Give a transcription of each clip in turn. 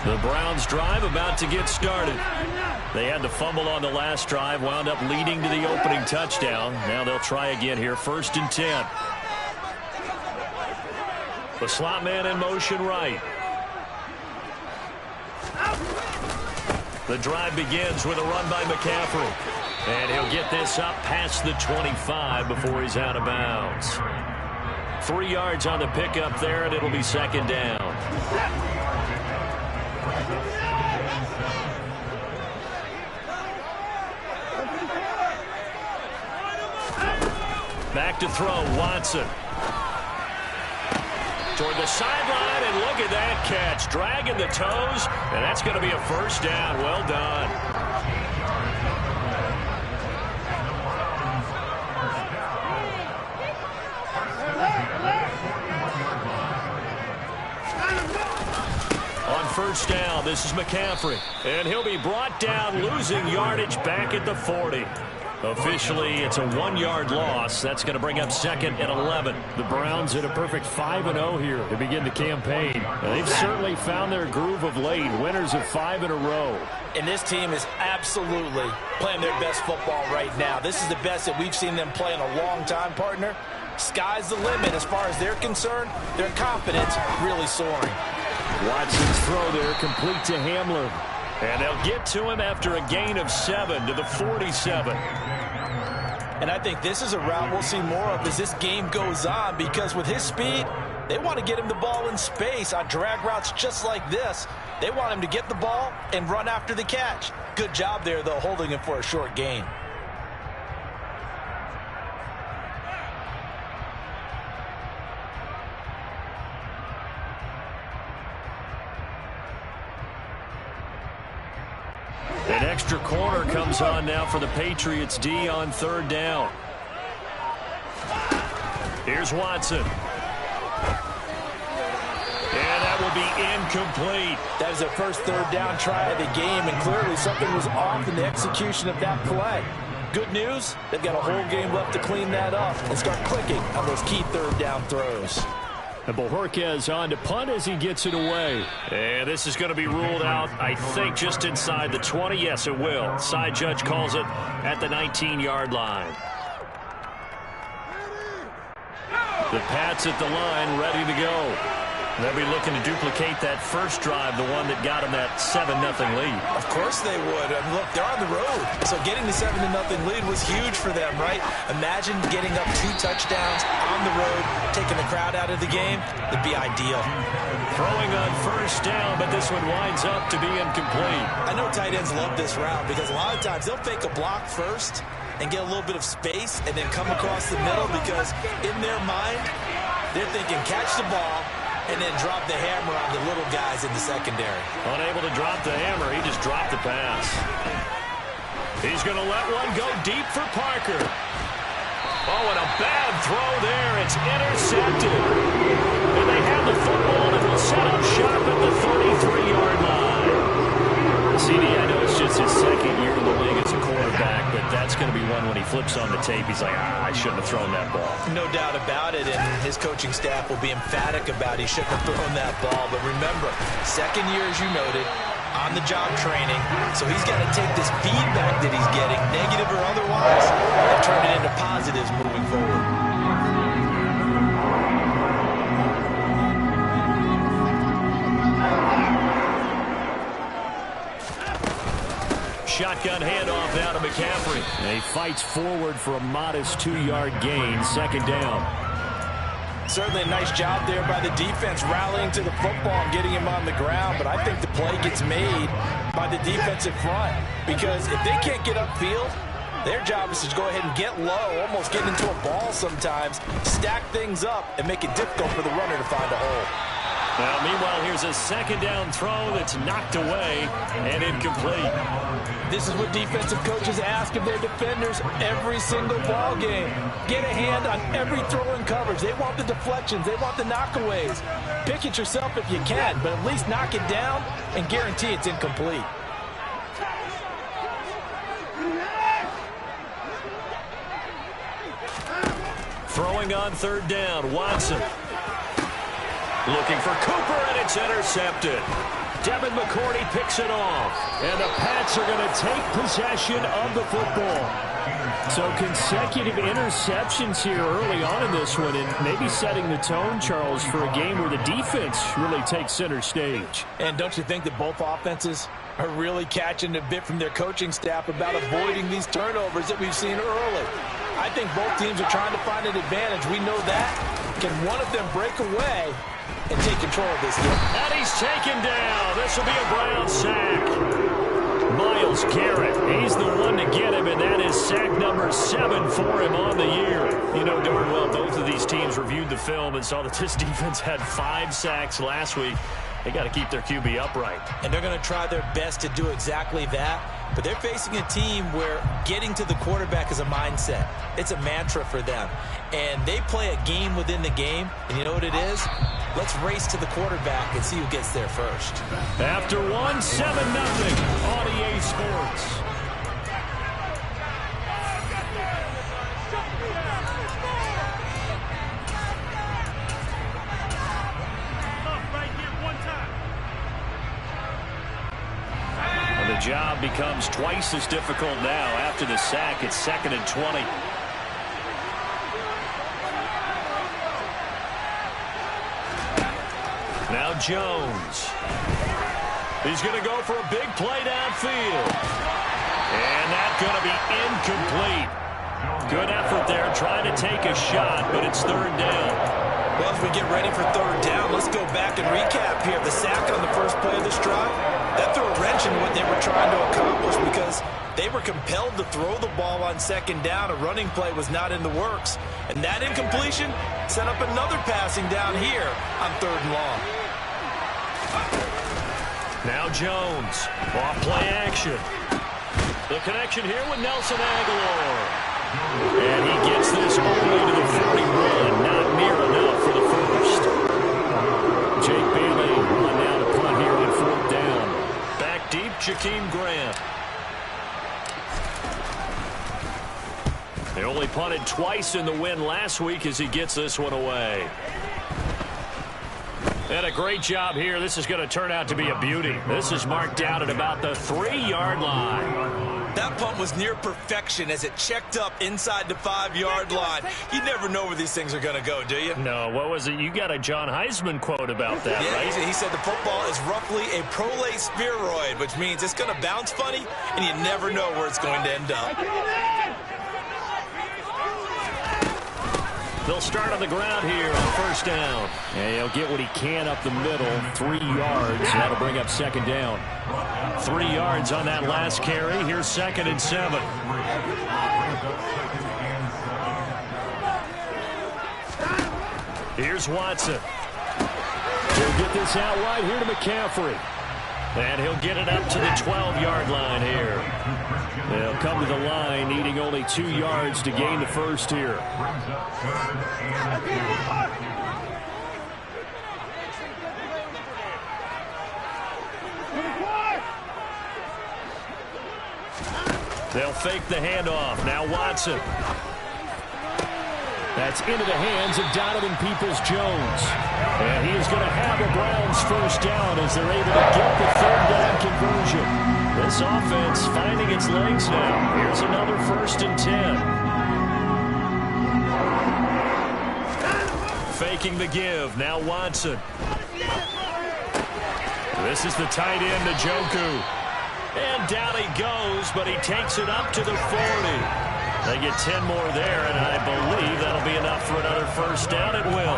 The Browns drive about to get started. They had the fumble on the last drive, wound up leading to the opening touchdown. Now they'll try again here, 1st and 10. The slot man in motion right. The drive begins with a run by McCaffrey. And he'll get this up past the 25 before he's out of bounds. 3 yards on the pickup there, and it'll be 2nd down. Back to throw, Watson. Toward the sideline, and look at that catch. Dragging the toes, and that's going to be a 1st down. Well done. On 1st down, this is McCaffrey. And he'll be brought down, losing yardage back at the 40. Officially, it's a 1-yard loss. That's going to bring up 2nd and 11. The Browns in a perfect 5-0 here to begin the campaign. They've certainly found their groove of late. Winners of 5 in a row. And this team is absolutely playing their best football right now. This is the best that we've seen them play in a long time, partner. Sky's the limit as far as they're concerned. Their confidence really soaring. Watson's throw there complete to Hamler. And they'll get to him after a gain of 7 to the 47. And I think this is a route we'll see more of as this game goes on, because with his speed, they want to get him the ball in space on drag routes just like this. They want him to get the ball and run after the catch. Good job there, though, holding him for a short gain. An extra corner comes on now for the Patriots D on 3rd down. Here's Watson. And that will be incomplete. That is their first 3rd down try of the game, and clearly something was off in the execution of that play. Good news, they've got a whole game left to clean that up and start clicking on those key 3rd down throws. And Bojorquez on to punt as he gets it away. And this is going to be ruled out, I think, just inside the 20. Yes, it will. Side judge calls it at the 19-yard line. The Pats at the line, ready to go. They'll be looking to duplicate that first drive, the one that got them that 7-0 lead. Of course they would. And look, they're on the road. So getting the 7-0 lead was huge for them, right? Imagine getting up 2 touchdowns on the road, taking the crowd out of the game. It'd be ideal. Throwing on 1st down, but this one winds up to be incomplete. I know tight ends love this route because a lot of times they'll fake a block first and get a little bit of space and then come across the middle, because in their mind, they're thinking catch the ball and then drop the hammer on the little guys in the secondary. Unable to drop the hammer, he just dropped the pass. He's going to let one go deep for Parker. Oh, and a bad throw there. It's intercepted. And they have the football, and will set up shop at the 33-yard line. CD, I know it's just his 2nd year in the league as a quarterback, but that's going to be one when he flips on the tape. He's like, I shouldn't have thrown that ball. No doubt about it, and his coaching staff will be emphatic about he shouldn't have thrown that ball. But remember, 2nd year, as you noted, on-the-job training, so he's got to take this feedback that he's getting, negative or otherwise, and turn it into positives moving forward. Shotgun handoff now to McCaffrey. And he fights forward for a modest 2-yard gain, 2nd down. Certainly a nice job there by the defense rallying to the football and getting him on the ground, but I think the play gets made by the defensive front, because if they can't get upfield, their job is to go ahead and get low, almost get into a ball sometimes, stack things up, and make it difficult for the runner to find a hole. Now, meanwhile, here's a 2nd down throw that's knocked away and incomplete. This is what defensive coaches ask of their defenders every single ball game. Get a hand on every throw in coverage. They want the deflections. They want the knockaways. Pick it yourself if you can, but at least knock it down and guarantee it's incomplete. Throwing on 3rd down, Watson. Looking for Cooper, and it's intercepted. Devin McCourty picks it off. And the Pats are going to take possession of the football. So consecutive interceptions here early on in this one, and maybe setting the tone, Charles, for a game where the defense really takes center stage. And don't you think that both offenses are really catching a bit from their coaching staff about avoiding these turnovers that we've seen early? I think both teams are trying to find an advantage. We know that. Can one of them break away and take control of this game? And he's taken down. This will be a Brown sack. Myles Garrett, he's the one to get him, and that is sack number 7 for him on the year. You know darn well both of these teams reviewed the film and saw that this defense had 5 sacks last week. They got to keep their QB upright. And they're going to try their best to do exactly that. But they're facing a team where getting to the quarterback is a mindset. It's a mantra for them. And they play a game within the game. And you know what it is? Let's race to the quarterback and see who gets there first. After 1, 7-0 on EA Sports. The job becomes twice as difficult now after the sack. It's 2nd and 20. Now Jones. He's going to go for a big play downfield. And that's going to be incomplete. Good effort there trying to take a shot, but it's 3rd down. Well, as we get ready for 3rd down, let's go back and recap here. The sack on the first play of this drive, that threw a wrench in what they were trying to accomplish because they were compelled to throw the ball on 2nd down. A running play was not in the works. And that incompletion set up another passing down here on 3rd and long. Now Jones, off play action. The connection here with Nelson Aguilar. And he gets this only to the 41, not near enough for the first. Jake Bailey on down to punt here on 4th down. Back deep, Jakeem Grant. They only punted twice in the win last week as he gets this one away. And a great job here. This is going to turn out to be a beauty. This is marked out at about the 3-yard line. That punt was near perfection as it checked up inside the 5-yard line. You never know where these things are going to go, do you? No, what was it? You got a John Heisman quote about that, yeah, right? He said the football is roughly a prolate spheroid, which means it's going to bounce funny, and you never know where it's going to end up. They'll start on the ground here on 1st down. And he'll get what he can up the middle, 3 yards. That'll bring up 2nd down. 3 yards on that last carry. Here's 2nd and 7. Here's Watson. He'll get this out wide here to McCaffrey. And he'll get it up to the 12-yard line here. They'll come to the line, needing only 2 yards to gain the first here. They'll fake the handoff. Now Watson. That's into the hands of Donovan Peoples-Jones. And he is going to have a Browns first down as they're able to get the 3rd down conversion. This offense finding its legs now. Here's another 1st and 10. Faking the give. Now Watson. This is the tight end, Njoku. And down he goes, but he takes it up to the 40. They get 10 more there, and I believe that'll be enough for another first down. It will.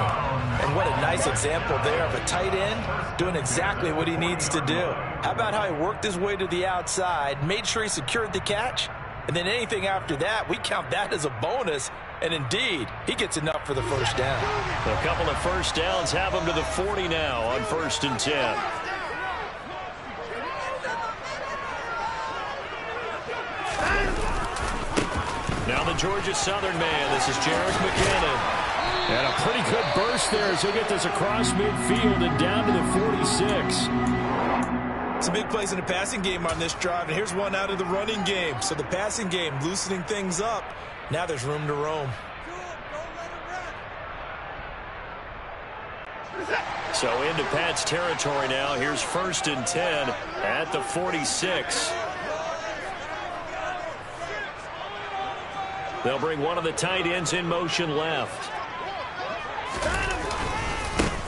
And what a nice example there of a tight end doing exactly what he needs to do. How about how he worked his way to the outside, made sure he secured the catch, and then anything after that, we count that as a bonus. And indeed, he gets enough for the first down. A couple of first downs have him to the 40 now on 1st and 10. Now the Georgia Southern man. This is Jerick McKinnon. And a pretty good burst there as he'll get this across midfield and down to the 46. Some big plays in the passing game on this drive, and here's one out of the running game. So the passing game loosening things up. Now there's room to roam. So into Pat's territory now. Here's 1st and 10 at the 46. They'll bring one of the tight ends in motion left.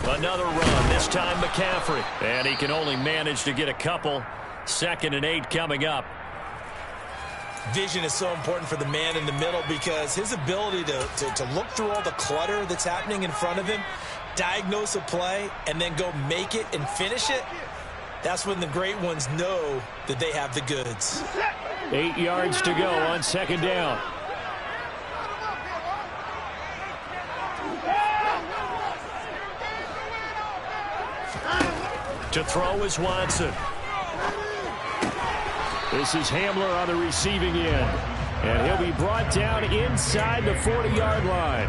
Another run, this time McCaffrey. And he can only manage to get a couple. 2nd and 8 coming up. Vision is so important for the man in the middle because his ability to look through all the clutter that's happening in front of him, diagnose a play, and then go make it and finish it, that's when the great ones know that they have the goods. 8 yards to go on 2nd down. To throw is Watson. This is Hamler on the receiving end. And he'll be brought down inside the 40-yard line.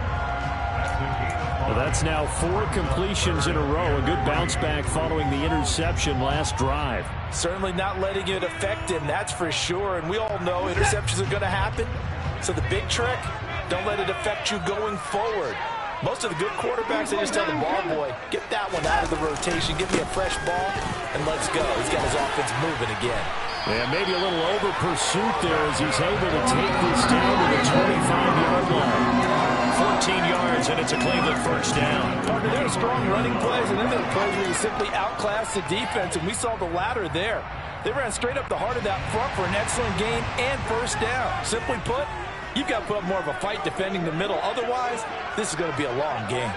Well, that's now 4 completions in a row. A good bounce back following the interception last drive. Certainly not letting it affect him, that's for sure. And we all know interceptions are going to happen. So the big trick, don't let it affect you going forward. Most of the good quarterbacks, they just tell the ball boy, get that one out of the rotation, give me a fresh ball, and let's go. He's got his offense moving again. Yeah, maybe a little over pursuit there as he's able to take this down to the 25-yard line. 14 yards, and it's a Cleveland 1st down. Partner, there are strong running plays, and then there are plays where you simply outclass the defense, and we saw the latter there. They ran straight up the heart of that front for an excellent gain and 1st down. Simply put, you've got to put up more of a fight defending the middle. Otherwise, this is going to be a long game.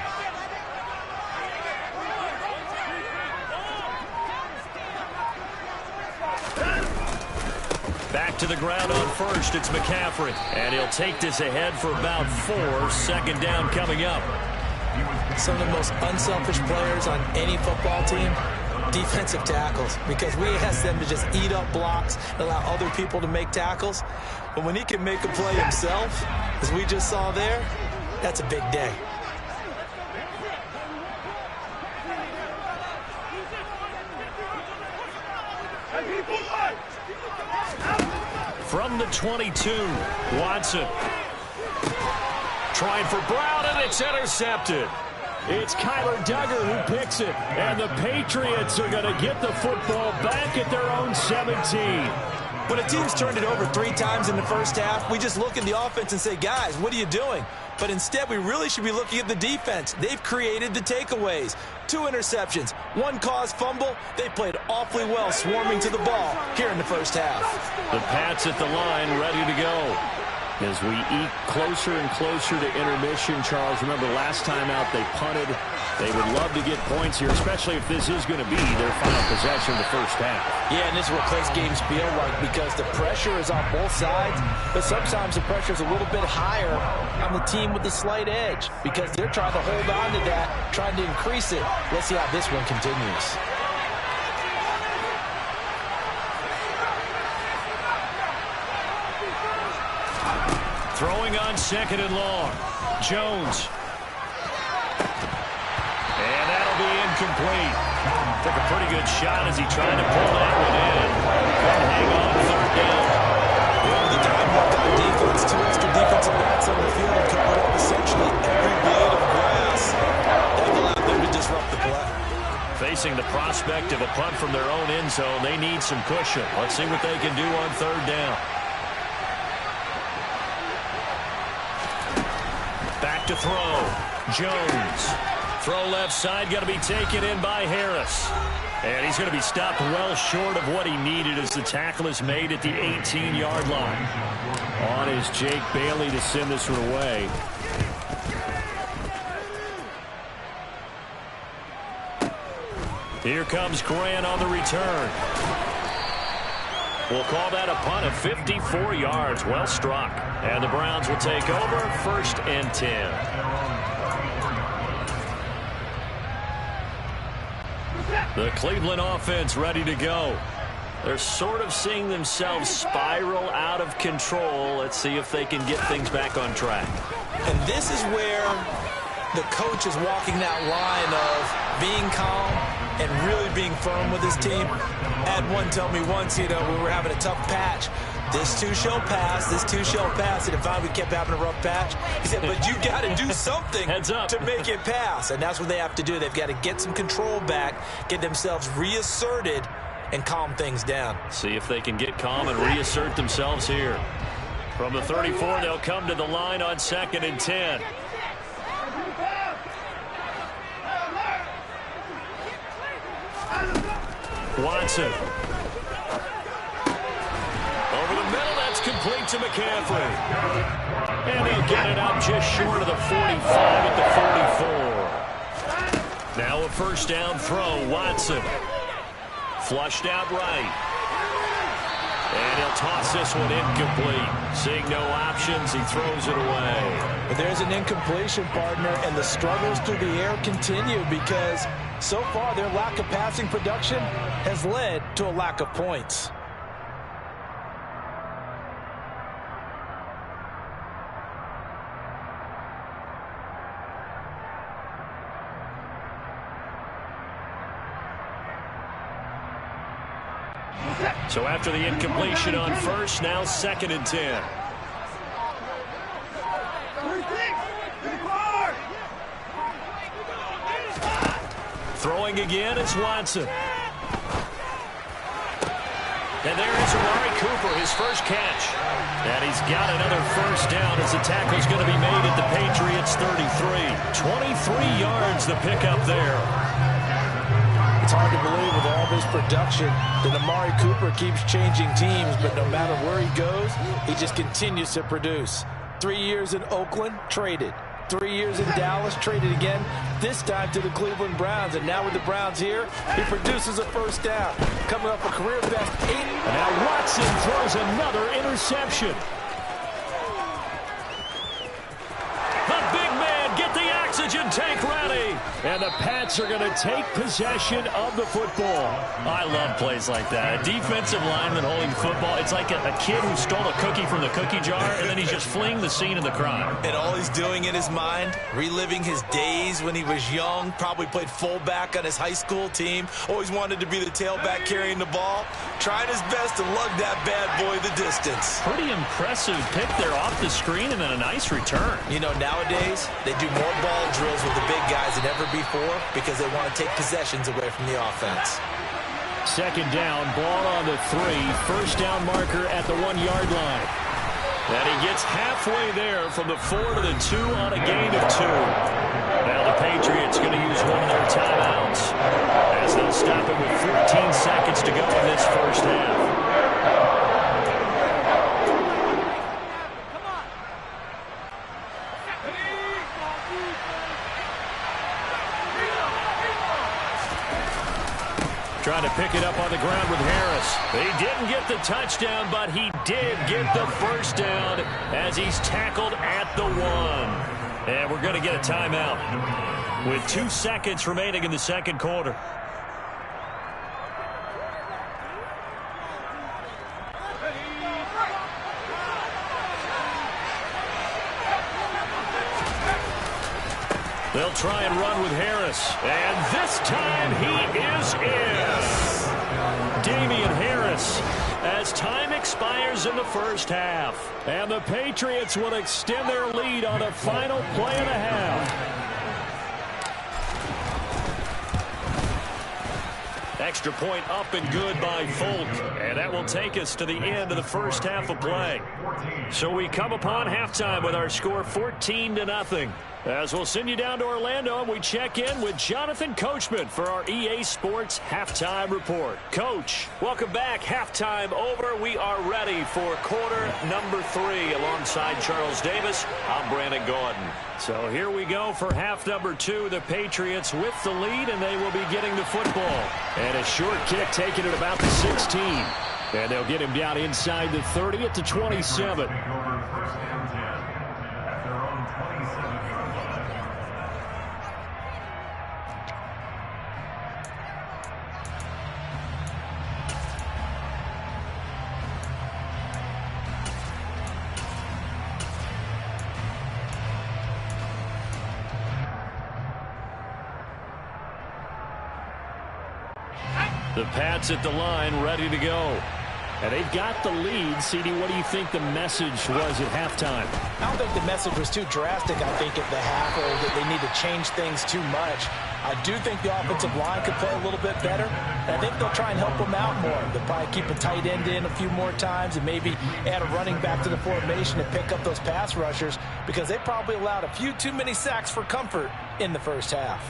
Back to the ground on 1st, it's McCaffrey. And he'll take this ahead for about 4. 2nd down coming up. Some of the most unselfish players on any football team, defensive tackles. Because we ask them to just eat up blocks and allow other people to make tackles. But when he can make a play himself, as we just saw there, that's a big day. From the 22, Watson. Trying for Brown, and it's intercepted. It's Kyler Duggar who picks it. And the Patriots are going to get the football back at their own 17. When a team's turned it over 3 times in the first half, we just look at the offense and say, guys, what are you doing? But instead, we really should be looking at the defense. They've created the takeaways. 2 interceptions, 1 caused fumble. They played awfully well swarming to the ball here in the first half. The Pats at the line ready to go. As we eke closer and closer to intermission, Charles, remember last time out they punted. They would love to get points here, especially if this is going to be their final possession of the first half. Yeah, and this is what close games feel like because the pressure is on both sides, but sometimes the pressure is a little bit higher on the team with the slight edge because they're trying to hold on to that, trying to increase it. Let's see how this one continues. Throwing on 2nd and long. Jones. And that'll be incomplete. Took a pretty good shot as he tried to pull that one in. Couldn't hang on 3rd down. Well, the time worked on defense. 2 extra defensive backs on the field and covered up essentially every blade of grass. That allowed them to disrupt the play. Facing the prospect of a punt from their own end zone, they need some cushion. Let's see what they can do on 3rd down. Back to throw. Jones. Throw left side, got to be taken in by Harris. And he's going to be stopped well short of what he needed as the tackle is made at the 18-yard line. On is Jake Bailey to send this one away. Here comes Grant on the return. We'll call that a punt of 54 yards. Well struck. And the Browns will take over 1st and 10. The Cleveland offense ready to go. They're sort of seeing themselves spiral out of control. Let's see if they can get things back on track. And this is where the coach is walking that line of being calm and really being firm with his team. I had one tell me once, we were having a tough patch. this too shall pass, this too shall pass. And if we kept having a rough patch, he said, but you got to do something to make it pass. And that's what they have to do. They've got to get some control back, get themselves reasserted, and calm things down. See if they can get calm and reassert themselves here. From the 34, they'll come to the line on 2nd and 10. Watson. Over the middle, that's complete to McCaffrey. And he'll get it out just short of the 45 at the 44. Now a first down throw, Watson. Flushed out right. And he'll toss this one incomplete. Seeing no options, he throws it away. But there's an incompletion, partner, and the struggles through the air continue because so far their lack of passing production has led to a lack of points. So after the incompletion on first, now 2nd and 10. Throwing again is Watson. And there is Amari Cooper, his first catch. And he's got another first down as the tackle's going to be made at the Patriots 33. 23 yards the pickup there. It's hard to believe with all this production that Amari Cooper keeps changing teams, but no matter where he goes, he just continues to produce. 3 years in Oakland, traded. 3 years in Dallas, traded again, this time to the Cleveland Browns. And now with the Browns here, he produces a first down. Coming up a career best 8. And now Watson throws another interception. The big man, get the oxygen tank ready. And the Pats are going to take possession of the football. I love plays like that. A defensive lineman holding the football. It's like a kid who stole a cookie from the cookie jar, and then he's just fleeing the scene of the crime. And all he's doing in his mind, reliving his days when he was young, probably played fullback on his high school team, always wanted to be the tailback carrying the ball, trying his best to lug that bad boy the distance. Pretty impressive pick there off the screen and then a nice return. You know, nowadays, they do more ball drills with the big guys than ever before because they want to take possessions away from the offense. 2nd down, ball on the 3. First down marker at the 1-yard line. And he gets halfway there from the 4 to the 2 on a gain of 2. Now the Patriots going to use one of their timeouts as they'll stop it with 14 seconds to go in this first half. Trying to pick it up on the ground with Harris. He didn't get the touchdown, but he did get the first down as he's tackled at the 1. And we're going to get a timeout with 2 seconds remaining in the second quarter. They'll try and run with Harris. And this time he is in. Damian Harris as time expires in the first half. And the Patriots will extend their lead on a final play and a half. Extra point up and good by Folk. And that will take us to the end of the first half of play. So we come upon halftime with our score 14-0. As we'll send you down to Orlando and we check in with Jonathan Coachman for our EA Sports Halftime Report. Coach, welcome back. Halftime over. We are ready for quarter number 3 alongside Charles Davis. I'm Brandon Gordon. So here we go for half number 2. The Patriots with the lead, and they will be getting the football. And a short kick taken at about the 16. And they'll get him down inside the 30 at the 27. The Pats at the line, ready to go. And they've got the lead. CD, what do you think the message was at halftime? I don't think the message was too drastic, I think, at the half, or that they need to change things too much. I do think the offensive line could play a little bit better. And I think they'll try and help them out more. They'll probably keep a tight end in a few more times and maybe add a running back to the formation to pick up those pass rushers, because they probably allowed a few too many sacks for comfort in the first half.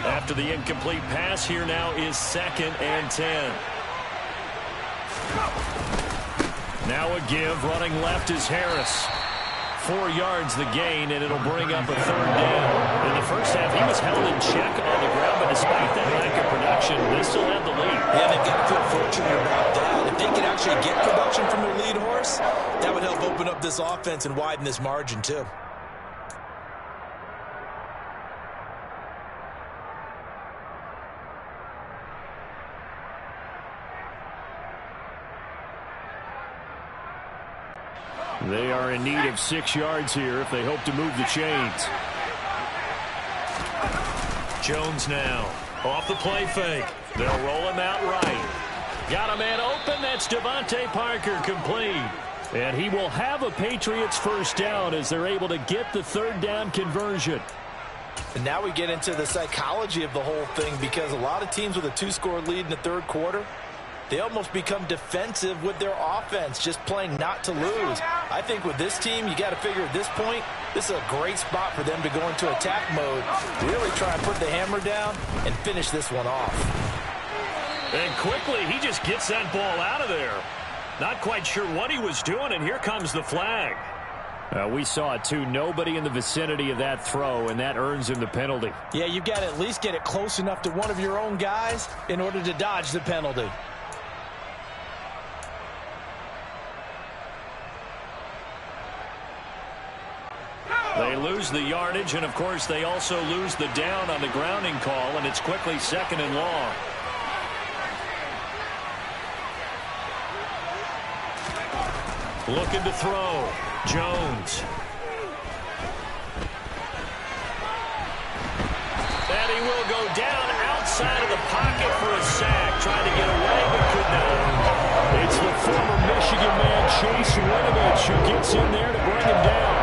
After the incomplete pass, here now is 2nd and 10. Now a give. Running left is Harris. 4 yards the gain, and it'll bring up a 3rd down. In the first half, he was held in check on the ground, but despite that lack of production, they still have the lead. Yeah, they've got to feel fortunate about that. If they could actually get production from their lead horse, that would help open up this offense and widen this margin, too. They are in need of 6 yards here if they hope to move the chains. Jones now off the play fake. They'll roll him out right. Got a man open. That's Devontae Parker, complete. And he will have a Patriots first down as they're able to get the 3rd down conversion. And now we get into the psychology of the whole thing, because a lot of teams with a 2-score lead in the 3rd quarter, they almost become defensive with their offense, just playing not to lose. I think with this team, you got to figure at this point, this is a great spot for them to go into attack mode, really try and put the hammer down and finish this one off. And quickly, he just gets that ball out of there. Not quite sure what he was doing, and here comes the flag. We saw it, too. Nobody in the vicinity of that throw, and that earns him the penalty. Yeah, you've got to at least get it close enough to one of your own guys in order to dodge the penalty. They lose the yardage, and, of course, they also lose the down on the grounding call, and it's quickly 2nd and long. Looking to throw. Jones. And he will go down outside of the pocket for a sack. Trying to get away, but could not. It's the former Michigan man, Chase Winovich, who gets in there to bring him down.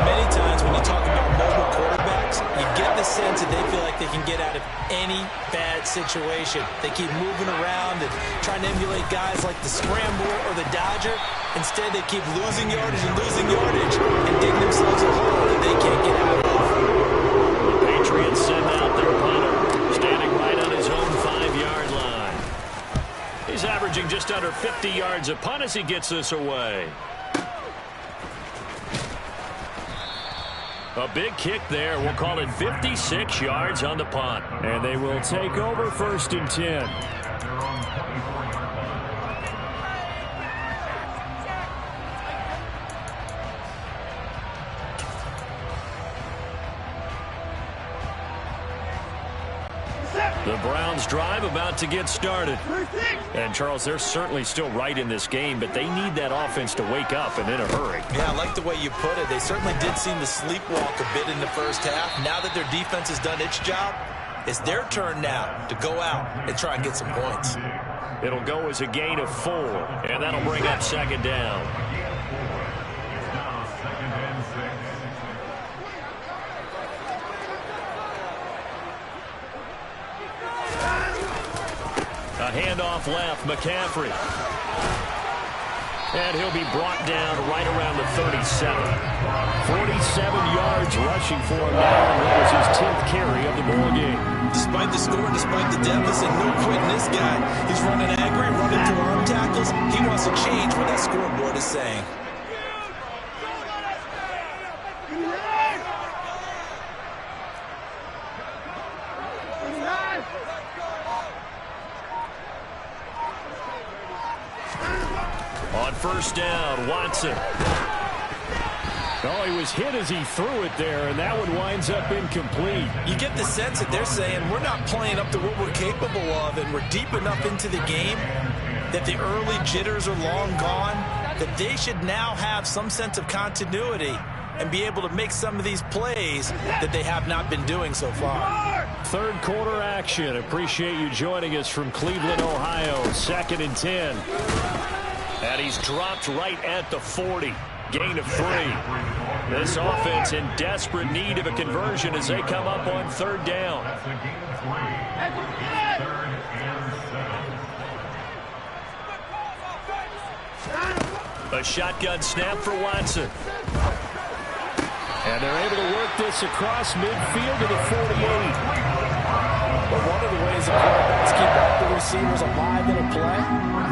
Many times when you talk about mobile quarterbacks, you get the sense that they feel like they can get out of any bad situation. They keep moving around and trying to emulate guys like the Scrambler or the Dodger. Instead, they keep losing yardage and digging themselves a hole that they can't get out of. The Patriots send out their punter, standing right on his own 5-yard line. He's averaging just under 50 yards a punt as he gets this away. A big kick there. We'll call it 56 yards on the punt. And they will take over 1st and 10. The Browns drive about to get started. And, Charles, they're certainly still right in this game, but they need that offense to wake up and in a hurry. Yeah, I like the way you put it. They certainly did seem to sleepwalk a bit in the first half. Now that their defense has done its job, it's their turn now to go out and try and get some points. It'll go as a gain of 4, and that'll bring up 2nd down. A handoff left, McCaffrey. And he'll be brought down right around the 37. 47 yards rushing for him now, and that was his 10th carry of the ball game. Despite the score, despite the deficit, no quitting this guy. He's running angry, running to arm tackles. He wants to change what that scoreboard is saying. On 1st down, Watson. Oh, he was hit as he threw it there, and that one winds up incomplete. You get the sense that they're saying we're not playing up to what we're capable of, and we're deep enough into the game that the early jitters are long gone, that they should now have some sense of continuity and be able to make some of these plays that they have not been doing so far. Third quarter action. Appreciate you joining us from Cleveland, Ohio. 2nd and 10. And he's dropped right at the 40. Gain of 3. This offense in desperate need of a conversion as they come up on 3rd down. A shotgun snap for Watson. And they're able to work this across midfield to the 48. But one of the ways the quarterbacks keep all the receivers alive in a play,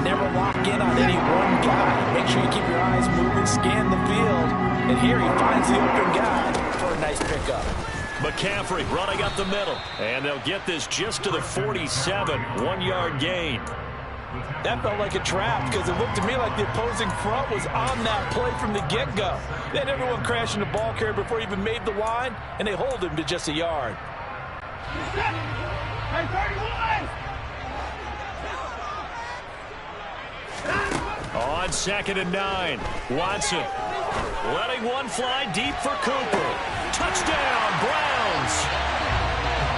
never lock in on any one guy. Make sure you keep your eyes moving, scan the field. And here he finds the open guy for a nice pickup. McCaffrey running up the middle. And they'll get this just to the 47. 1-yard gain. That felt like a trap because it looked to me like the opposing front was on that play from the get-go. They had everyone crashing the ball carrier before he even made the line, and they hold him to just a yard. On 2nd and 9, Watson letting one fly deep for Cooper. Touchdown, Browns!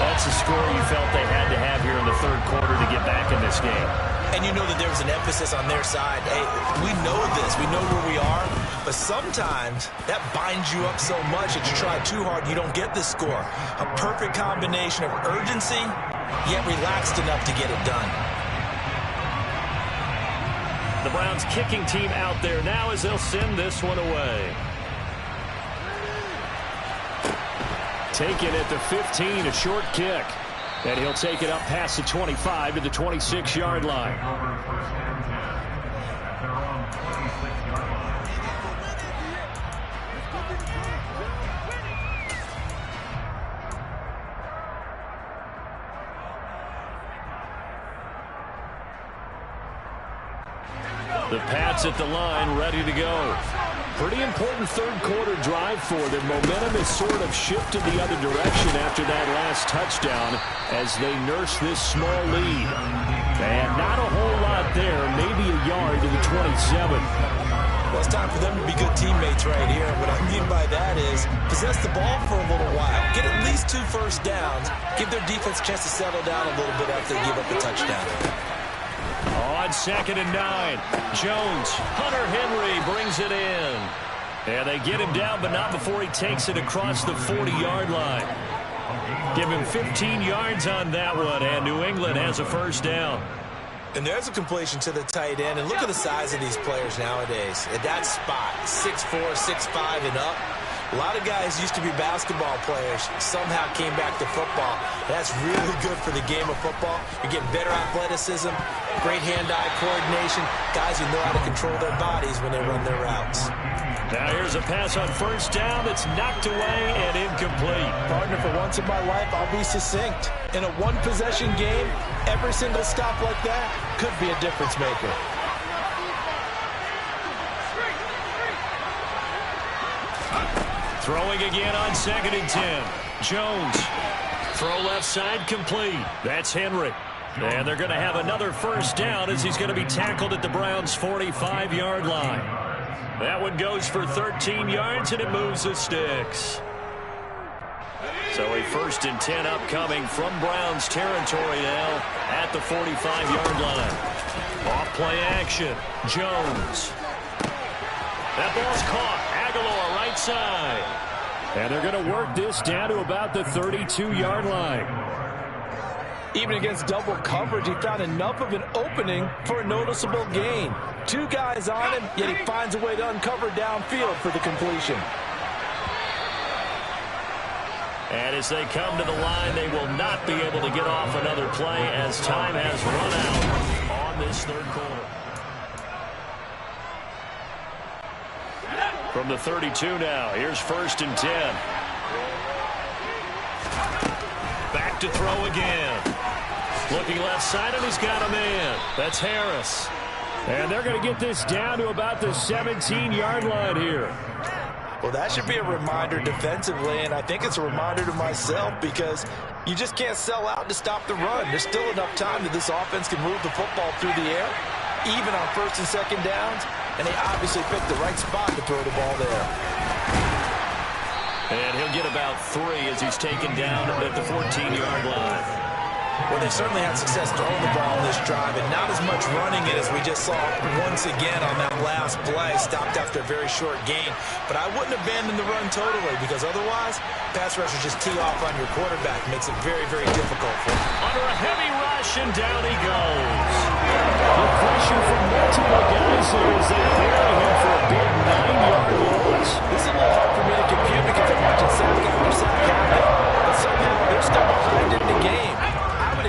That's the score you felt they had to have here in the 3rd quarter to get back in this game. And you know that there was an emphasis on their side. Hey, we know this. We know where we are. But sometimes that binds you up so much that you try too hard, you don't get this score. A perfect combination of urgency, yet relaxed enough to get it done. The Browns kicking team out there now as they'll send this one away. Taken at the 15, a short kick. And he'll take it up past the 25 to the 26-yard line. The Pats at the line, ready to go. Pretty important 3rd quarter drive for them. Momentum has sort of shifted the other direction after that last touchdown as they nurse this small lead. And not a whole lot there, maybe a yard to the 27. Well, it's time for them to be good teammates right here. What I mean by that is possess the ball for a little while. Get at least 2 first downs. Give their defense a chance to settle down a little bit after they give up a touchdown. On 2nd and 9, Jones, Hunter Henry brings it in. And they get him down, but not before he takes it across the 40-yard line. Give him 15 yards on that one, and New England has a first down. And there's a completion to the tight end. And look at the size of these players nowadays. At that spot, 6'4", 6'5", and up. A lot of guys used to be basketball players, somehow came back to football. That's really good for the game of football. You're getting better athleticism, great hand-eye coordination, guys who know how to control their bodies when they run their routes. Now here's a pass on first down that's knocked away and incomplete. Partner, for once in my life, I'll be succinct. In a one-possession game, every single stop like that could be a difference maker. Throwing again on 2nd and 10. Jones. Throw left side complete. That's Henry. And they're going to have another first down as he's going to be tackled at the Browns' 45-yard line. That one goes for 13 yards, and it moves the sticks. So a 1st and 10 upcoming from Browns territory now at the 45-yard line. Off play action. Jones. That ball's caught. Aguilar right side. And they're going to work this down to about the 32-yard line. Even against double coverage, he found enough of an opening for a noticeable gain. 2 guys on him, yet he finds a way to uncover downfield for the completion. And as they come to the line, they will not be able to get off another play as time has run out on this 3rd quarter. From the 32 now, here's 1st and 10. Back to throw again. Looking left side, and he's got a man. That's Harris. And they're going to get this down to about the 17-yard line here. Well, that should be a reminder defensively, and I think it's a reminder to myself because you just can't sell out to stop the run. There's still enough time that this offense can move the football through the air, even on 1st and 2nd downs, and they obviously picked the right spot to throw the ball there. And he'll get about 3 as he's taken down at the 14-yard line. Well, they certainly had success throwing the ball in this drive, and not as much running it as we just saw once again on that last play. Stopped after a very short gain. But I wouldn't abandon the run totally, because otherwise, pass rushers just tee off on your quarterback. Makes it very, very difficult for him. Under a heavy rush, and down he goes. The pressure from multiple guys there as they bury him for a big 9-yard loss. This is a little hard for me to compute because I'm watching sack after sack happen, but somehow they're still behind in the game.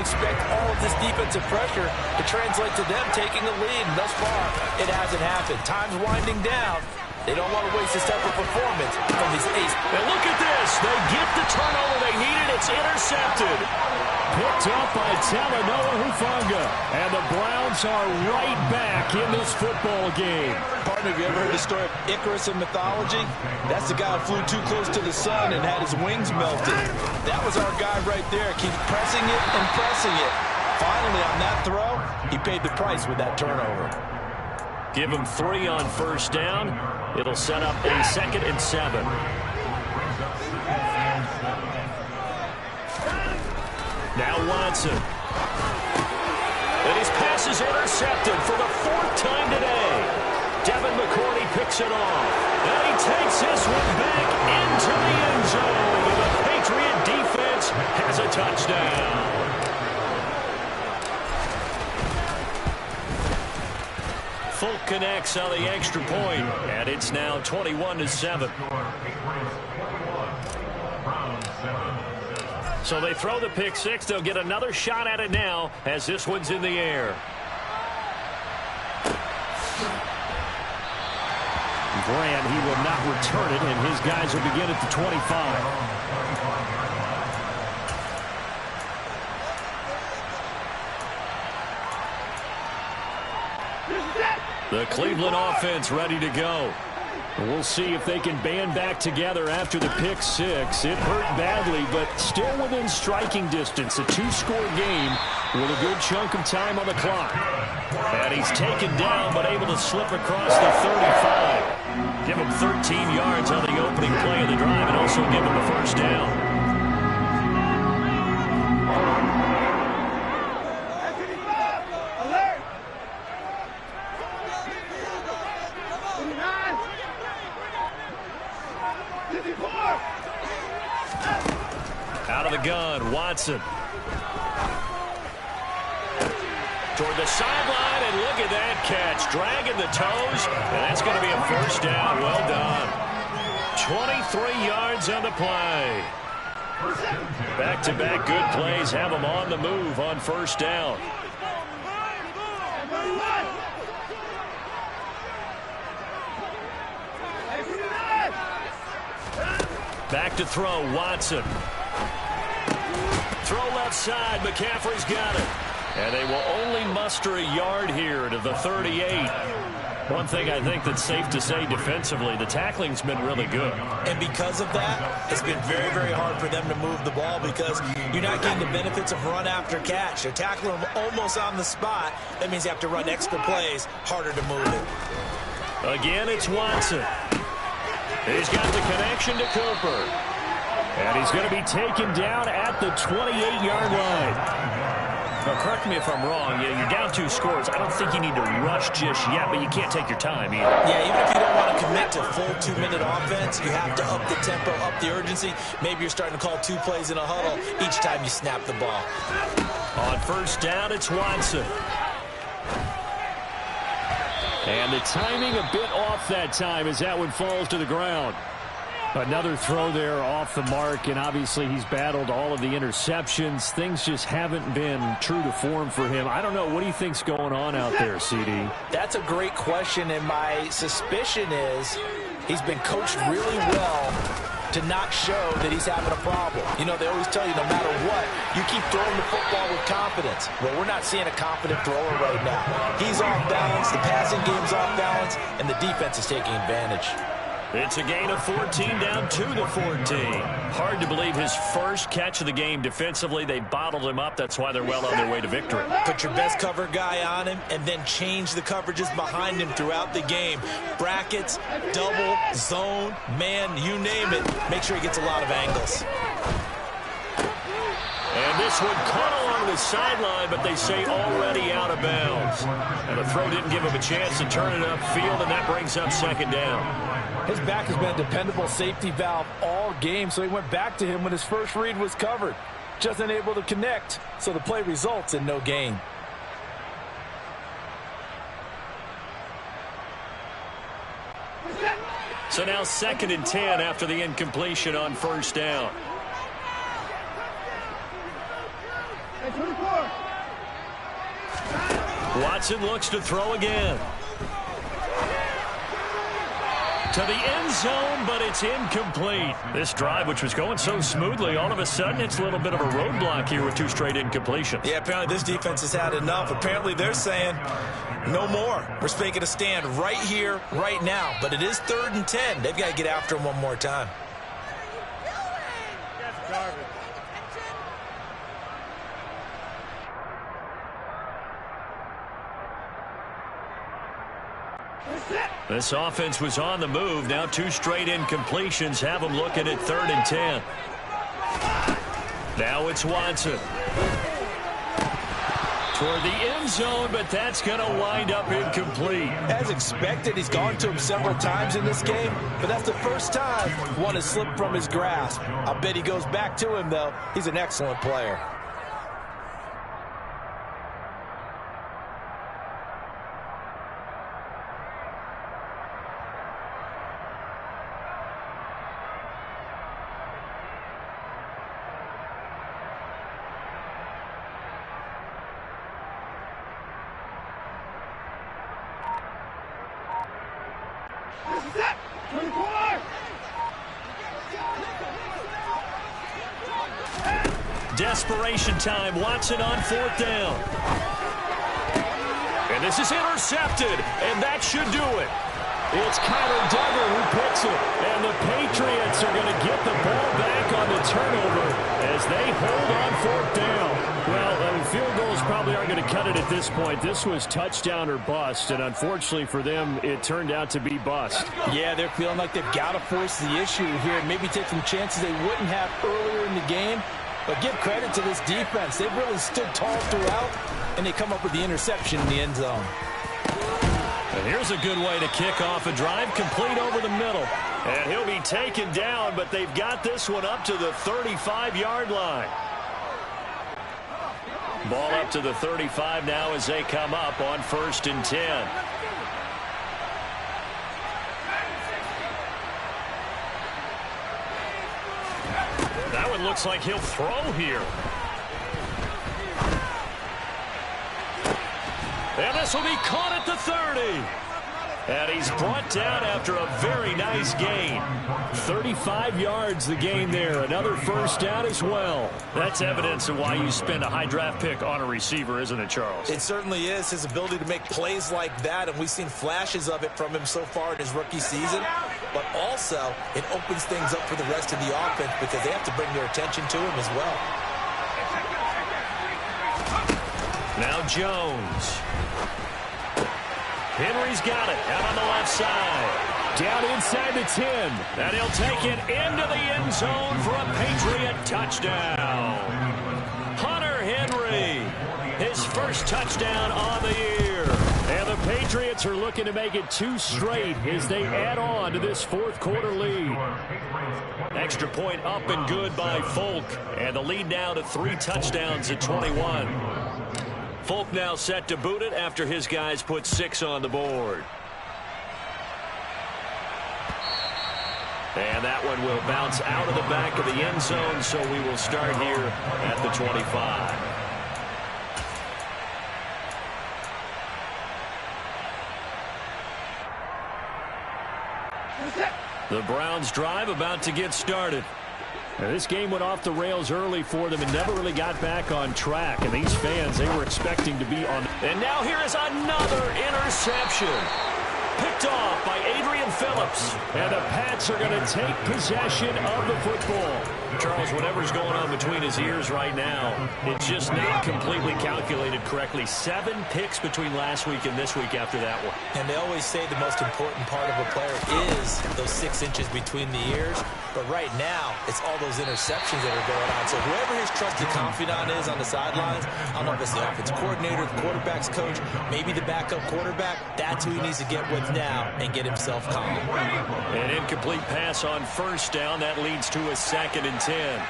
Expect all of this defensive pressure to translate to them taking the lead, and thus far it hasn't happened. Time's winding down. They don't want to waste this type of performance from these ace. And look at this. They get the turnover they needed. It's intercepted. Picked up by Talanoa Hufanga. And the Browns are right back in this football game. Partner, have you ever heard the story of Icarus in mythology? That's the guy who flew too close to the sun and had his wings melted. That was our guy right there. Keep pressing it and pressing it. Finally, on that throw, he paid the price with that turnover. Give him 3 on first down. It'll set up a 2nd and 7. Now Watson. And his pass is intercepted for the 4th time today. Devin McCourty picks it off. And he takes this one back into the end zone. And the Patriot defense has a touchdown. Folk connects on the extra point, and it's now 21-7. So they throw the pick 6. They'll get another shot at it now as this one's in the air. Grant, he will not return it, and his guys will begin at the 25. The Cleveland offense ready to go. We'll see if they can band back together after the pick 6. It hurt badly, but still within striking distance. A 2-score game with a good chunk of time on the clock. And he's taken down, but able to slip across the 35. Give him 13 yards on the opening play of the drive and also give him a first down. Out of the gun, Watson. Toward the sideline, and look at that catch. Dragging the toes, and that's going to be a first down. Well done. 23 yards on the play. Back-to-back good plays have them on the move on first down. Back to throw, Watson. Throw left side, McCaffrey's got it. And they will only muster a yard here to the 38. One thing I think that's safe to say defensively, the tackling's been really good. And because of that, it's been very, very hard for them to move the ball because you're not getting the benefits of run after catch. They're tackling them almost on the spot. That means you have to run extra plays, harder to move it. Again, it's Watson. He's got the connection to Cooper. And he's going to be taken down at the 28-yard line. Now, correct me if I'm wrong. You're down 2 scores. I don't think you need to rush just yet, but you can't take your time either. Yeah, even if you don't want to commit to full 2-minute offense, you have to up the tempo, up the urgency. Maybe you're starting to call 2 plays in a huddle each time you snap the ball. On first down, it's Watson. And the timing a bit off that time as that one falls to the ground. Another throw there off the mark, and obviously he's battled all of the interceptions. Things just haven't been true to form for him. I don't know. What do you think's going on out there, CD? That's a great question, and my suspicion is he's been coached really well to not show that he's having a problem. You know, they always tell you no matter what, you keep throwing the football with confidence. Well, we're not seeing a confident thrower right now. He's off balance, the passing game's off balance, and the defense is taking advantage. It's a gain of 14 down to the 14. Hard to believe his first catch of the game defensively. They bottled him up. That's why they're well on their way to victory. Put your best cover guy on him and then change the coverages behind him throughout the game. Brackets, double, zone, man, you name it. Make sure he gets a lot of angles. And this one caught along the sideline, but they say already out of bounds. And the throw didn't give him a chance to turn it upfield, and that brings up second down. His back has been a dependable safety valve all game, so he went back to him when his first read was covered. Just unable to connect, so the play results in no gain. So now 2nd and 10 after the incompletion on first down. Watson looks to throw again. To the end zone, but it's incomplete. This drive, which was going so smoothly, all of a sudden it's a little bit of a roadblock here with 2 straight incompletions. Yeah, apparently this defense has had enough. Apparently they're saying no more. We're making a stand right here, right now. But it is 3rd and 10. They've got to get after him one more time. This offense was on the move. Now 2 straight incompletions have them looking at 3rd and 10. Now it's Watson. Toward the end zone, but that's going to wind up incomplete. As expected, he's gone to him several times in this game, but that's the first time one has slipped from his grasp. I'll bet he goes back to him, though. He's an excellent player. Desperation time. Watson on 4th down. And this is intercepted, and that should do it. It's Kyler Duggar who picks it, and the Patriots are going to get the ball back on the turnover as they hold on 4th down. Well, field goals probably aren't going to cut it at this point. This was touchdown or bust, and unfortunately for them, it turned out to be bust. Yeah, they're feeling like they've got to force the issue here and maybe take some chances they wouldn't have earlier in the game. But give credit to this defense. They've really stood tall throughout, and they come up with the interception in the end zone. And here's a good way to kick off a drive, complete over the middle. And he'll be taken down, but they've got this one up to the 35-yard line. Ball up to the 35 now as they come up on 1st and 10. That one looks like he'll throw here. And this will be caught at the 30. And he's brought down after a very nice gain. 35 yards the gain there. Another first down as well. That's evidence of why you spend a high draft pick on a receiver, isn't it, Charles? It certainly is. His ability to make plays like that, and we've seen flashes of it from him so far in his rookie season. But also, it opens things up for the rest of the offense because they have to bring their attention to him as well. Now Jones. Henry's got it out on the left side. Down inside the 10. And he'll take it into the end zone for a Patriot touchdown. Hunter Henry, his first touchdown on the year. And the Patriots are looking to make it 2 straight as they add on to this 4th quarter lead. Extra point up and good by Folk. And the lead now to 3 touchdowns at 21. Folk now set to boot it after his guys put 6 on the board. And that one will bounce out of the back of the end zone, so we will start here at the 25. The Browns drive about to get started. Now, this game went off the rails early for them and never really got back on track. And these fans, they were expecting to be on. And now here is another interception. Picked off by Adrian Phillips. And the Pats are going to take possession of the football. Charles, whatever's going on between his ears right now, it's just not completely calculated correctly. 7 picks between last week and this week after that one. And they always say the most important part of a player is those 6 inches between the ears. But right now, it's all those interceptions that are going on. So whoever his trusted confidant is on the sidelines, I don't know if it's the offensive coordinator, the quarterback's coach, maybe the backup quarterback, that's who he needs to get with now and get himself calm. An incomplete pass on first down. That leads to a 2nd and 10.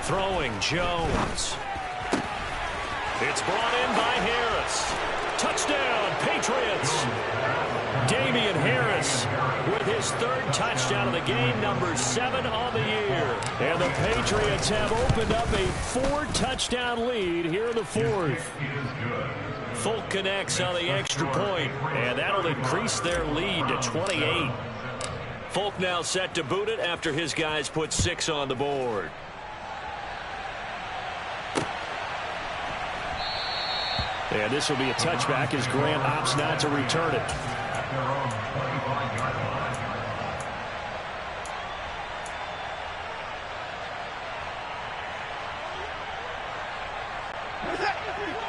Throwing Jones. It's brought in by Harris. Touchdown, Patriots. Damian Harris with his 3rd touchdown of the game, number 7 on the year. And the Patriots have opened up a 4-touchdown lead here in the 4th. Folk connects on the extra point, and that'll increase their lead to 28. Folk now set to boot it after his guys put 6 on the board. And this will be a touchback as Grant opts not to return it.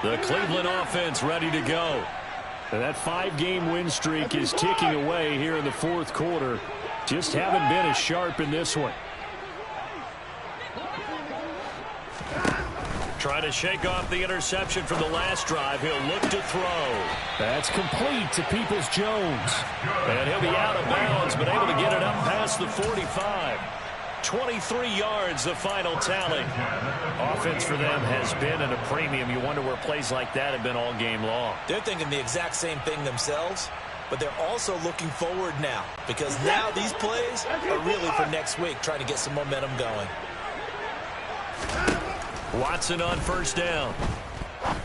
The Cleveland offense ready to go. And that 5-game win streak is ticking away here in the 4th quarter. Just haven't been as sharp in this one. Trying to shake off the interception from the last drive. He'll look to throw. That's complete to Peoples-Jones. And he'll be out of bounds, but able to get it up past the 45. 23 yards, the final tally. Offense for them has been at a premium. You wonder where plays like that have been all game long. They're thinking the exact same thing themselves, but they're also looking forward now because now these plays are really for next week, trying to get some momentum going. Watson on first down.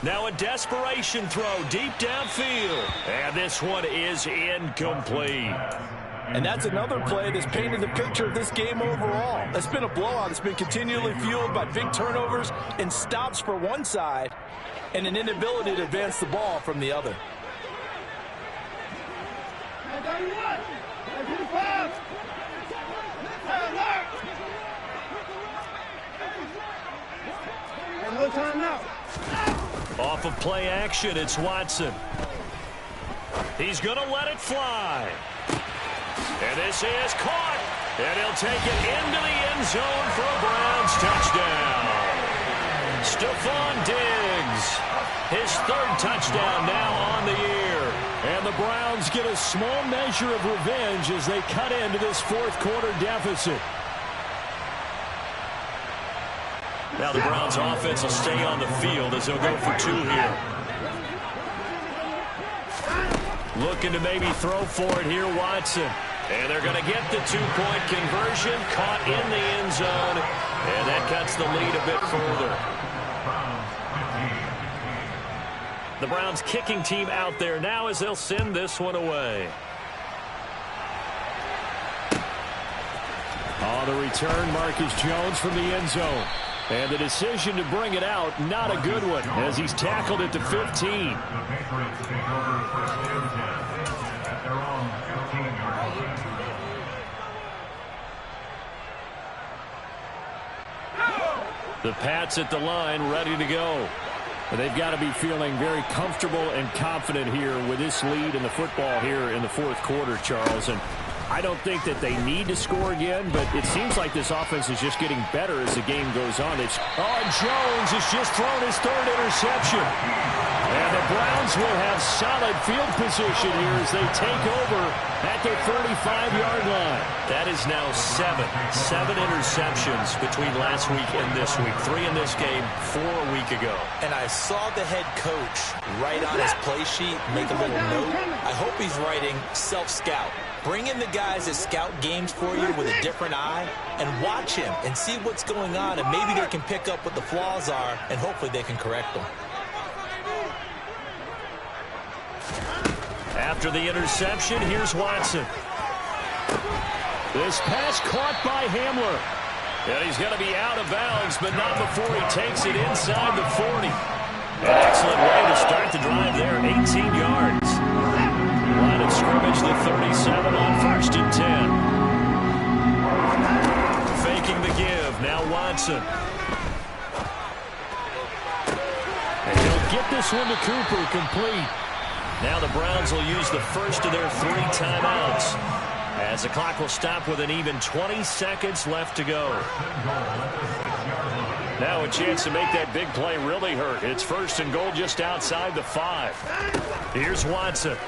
Now a desperation throw deep downfield. And this one is incomplete. And that's another play that's painted the picture of this game overall. It's been a blowout. It's been continually fueled by big turnovers and stops for one side and an inability to advance the ball from the other. Off of play action, it's Watson. He's going to let it fly. And this is caught. And he'll take it into the end zone for a Browns touchdown. Stephon Diggs, his 3rd touchdown now on the year. And the Browns get a small measure of revenge as they cut into this 4th quarter deficit. Now the Browns offense will stay on the field as they'll go for 2 here. Looking to maybe throw for it here, Watson. And they're going to get the 2-point conversion, caught in the end zone, and that cuts the lead a bit further. The Browns kicking team out there now as they'll send this one away. On the return, Marcus Jones from the end zone. And the decision to bring it out, not a good one, as he's tackled it to 15. The Pats at the line, ready to go. They've got to be feeling very comfortable and confident here with this lead in the football here in the 4th quarter, Charles. And I don't think that they need to score again, but it seems like this offense is just getting better as the game goes on. Jones has just thrown his 3rd interception. And the Browns will have solid field position here as they take over at their 35-yard line. That is now 7 interceptions between last week and this week. 3 in this game, 4 a week ago. And I saw the head coach write on his play sheet, make a little note. I hope he's writing self-scout. Bring in the guys that scout games for you with a different eye and watch him and see what's going on, and maybe they can pick up what the flaws are, and hopefully they can correct them. After the interception, here's Watson. This pass caught by Hamler. And he's going to be out of bounds, but not before he takes it inside the 40. An excellent way to start the drive there, 18 yards. Line of scrimmage, the 37 on 1st and 10. Faking the give. Now Watson. And he'll get this one to Cooper, complete. Now the Browns will use the first of their 3 timeouts, as the clock will stop with an even 20 seconds left to go. Now a chance to make that big play really hurt. It's 1st and goal just outside the 5. Here's Watson.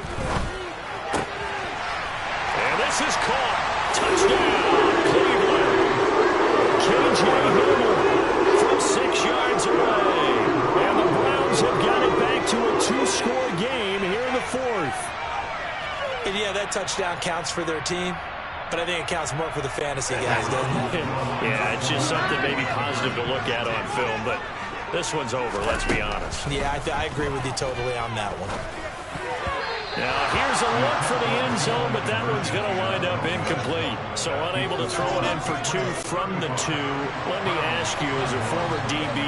And this is caught. Touchdown, Cleveland. KJ Hamler from 6 yards away. And the Browns have got it back to a 2-score game here in the 4th. And yeah, that touchdown counts for their team, but I think it counts more for the fantasy guys, doesn't it? Yeah, it's just something maybe positive to look at on film, but this one's over, let's be honest. Yeah, I agree with you totally on that one. Now, here's a look for the end zone, but that one's going to wind up incomplete. So unable to throw it in for 2 from the 2. Let me ask you, as a former DB,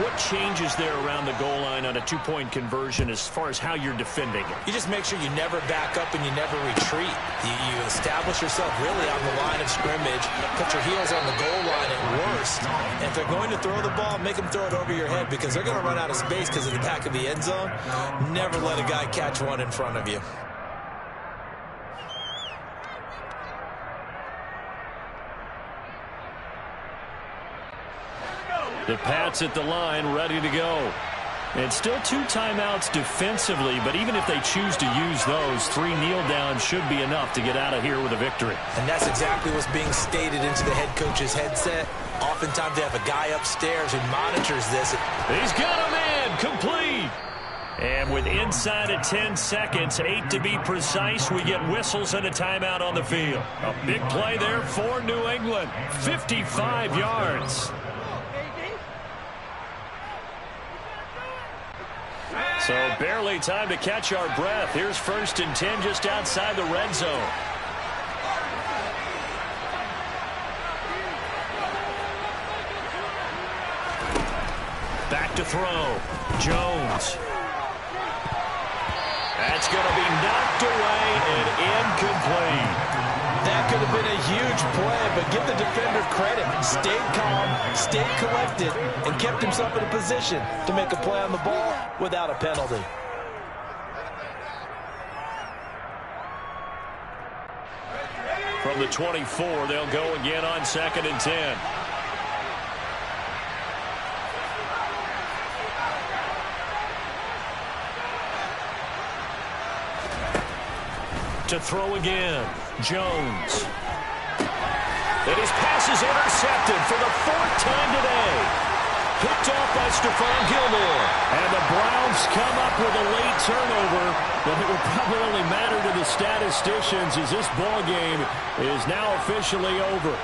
what changes there around the goal line on a 2-point conversion as far as how you're defending it? You just make sure you never back up and you never retreat. You establish yourself really on the line of scrimmage, put your heels on the goal line at worst. And if they're going to throw the ball, make them throw it over your head, because they're going to run out of space because of the back of the end zone. Never let a guy catch one in front of you. The Pats at the line, ready to go. And still 2 timeouts defensively, but even if they choose to use those, 3 kneel downs should be enough to get out of here with a victory. And that's exactly what's being stated into the head coach's headset. Oftentimes they have a guy upstairs who monitors this. He's got a man, complete. And with inside of 10 seconds, 8 to be precise, we get whistles and a timeout on the field. A big play there for New England, 55 yards. So barely time to catch our breath. Here's 1st and 10 just outside the red zone. Back to throw. Jones. That's going to be knocked away and incomplete. That could have been a huge play, but give the defender credit. Stayed calm, stayed collected, and kept himself in a position to make a play on the ball without a penalty. From the 24, they'll go again on 2nd and 10. To throw again, Jones. And his pass is intercepted for the 4th time today. Picked off by Stephon Gilmore. And the Browns come up with a late turnover, but it will probably only matter to the statisticians as this ball game is now officially over.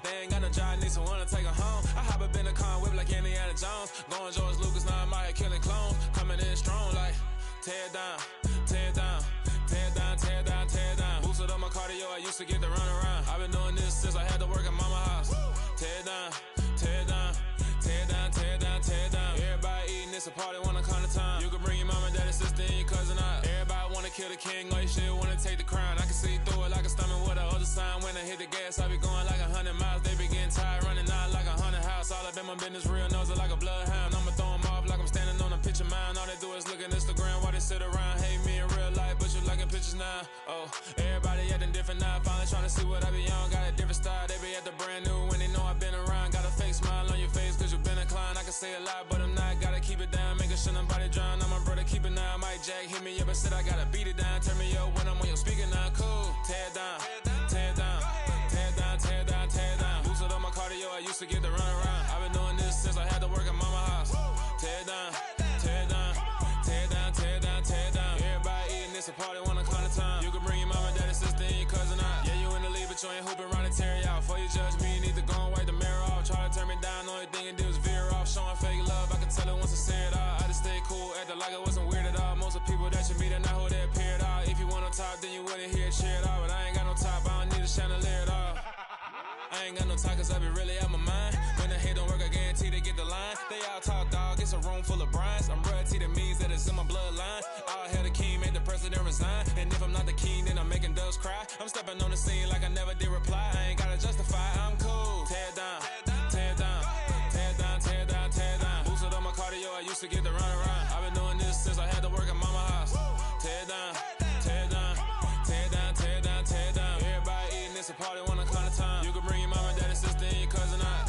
They ain't got no job, need someone to take her home. I hop up in the car, whip like Indiana Jones. Going George Lucas, now I'm out here killing clones. Coming in strong like, tear down, tear down, tear down, tear down, tear down. Boosted up my cardio, I used to get to run around. I've been doing this since I had to work at mama house. Tear down, tear down, tear down, tear down, tear down. Everybody eating, it's a party, wanna come to time. You can bring your mama, daddy, sister, and your cousin out. Everybody wanna kill the king, or you shit wanna take the crown. I can see through it like a stomach with a other sign. When I hit the gas, I be going like 100 miles. They be getting tired, running out like 100 house. All up in my business, real nose like a bloodhound. I'ma throw them off like I'm standing on a picture mound. All they do is look at Instagram while they sit around. Hate me in real life, but you liking pictures now. Oh, everybody acting different now. Finally trying to see what I be on. Got a different style, they be at the brand new when they know I've been around. Got a fake smile on your face cause you been inclined. I can say a lot, but I'm not. Gotta keep it down, making sure nobody drown. I'm my brother, keep it now. Mike Jack hit me up and said I gotta beat it down. Turn me up when I'm on your speaker now. Cool, tear down, tear down, tear down, tear down, tear down. Boosted up my cardio, I used to get to run around. I've been doing this since I had to work at mama house. Tear down, tear down, tear down, tear down. party, wanna climb the time. You can bring your mama, daddy, sister, and your cousin out. Yeah, you in the lead, but you ain't hooping around and tear out. Before you judge me, you need to go and wipe the mirror off. Try to turn me down, only thing you did was veer off. Showing fake love, I can tell it once I say it all. I just stay cool, acting like it wasn't weird at all. Most of the people that you meet are not who they appear at all. If you want on top, then you wouldn't hear it cheer at all. But I ain't got no top, I don't need a chandelier at all. I ain't got no talk, cause I be really out my mind. When the hate don't work, I guarantee they get the line. They all talk, dog, it's a room full of brinds. I'm royalty, that means that it's in my bloodline. All hell the king, made the president resign. And if I'm not the king, then I'm making doves cry. I'm stepping on the scene like I never did reply. I ain't gotta justify, I'm cool. Tear down, tear down, tear down, tear down, tear down. Boosted on my cardio, I used to get the run around. I've been doing this since I had to work at mama house. Tear down, tear down, tear down, tear down, tear down. Everybody eating, it's a party, wanna climb the time. You can bring your mama, daddy, sister, and your cousin out.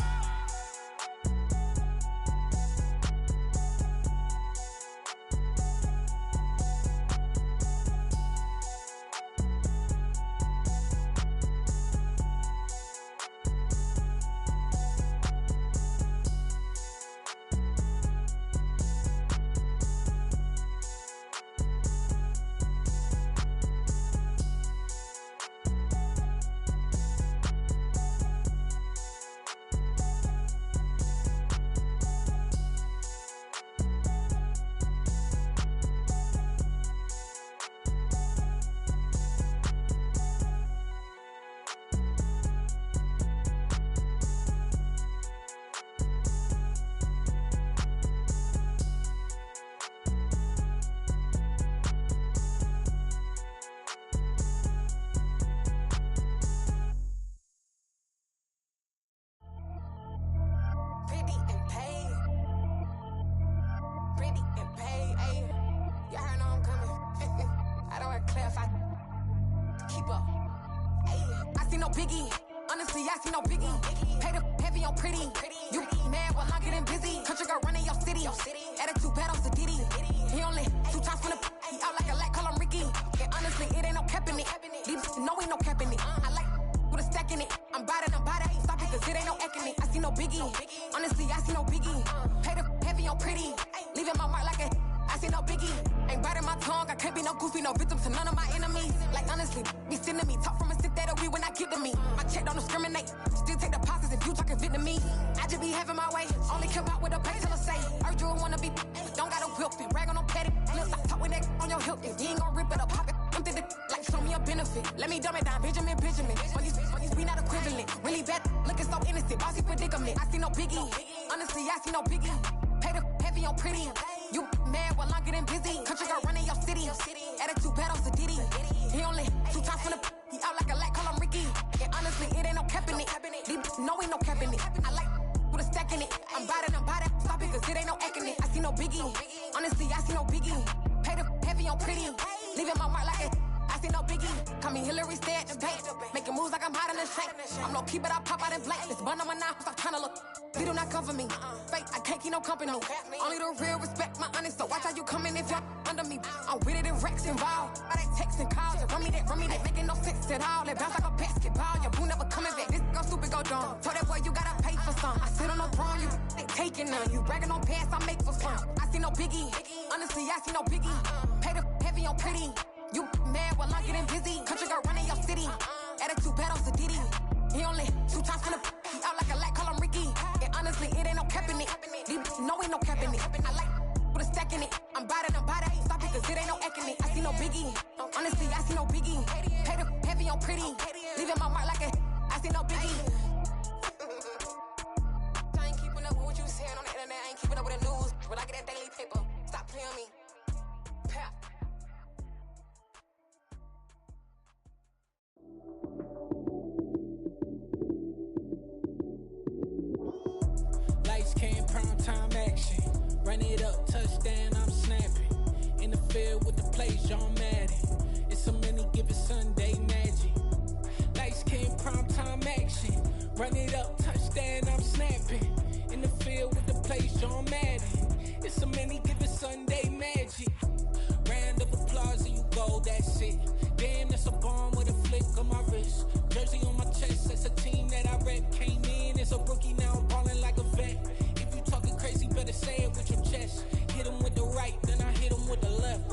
Hit him with the right, then I hit him with the left.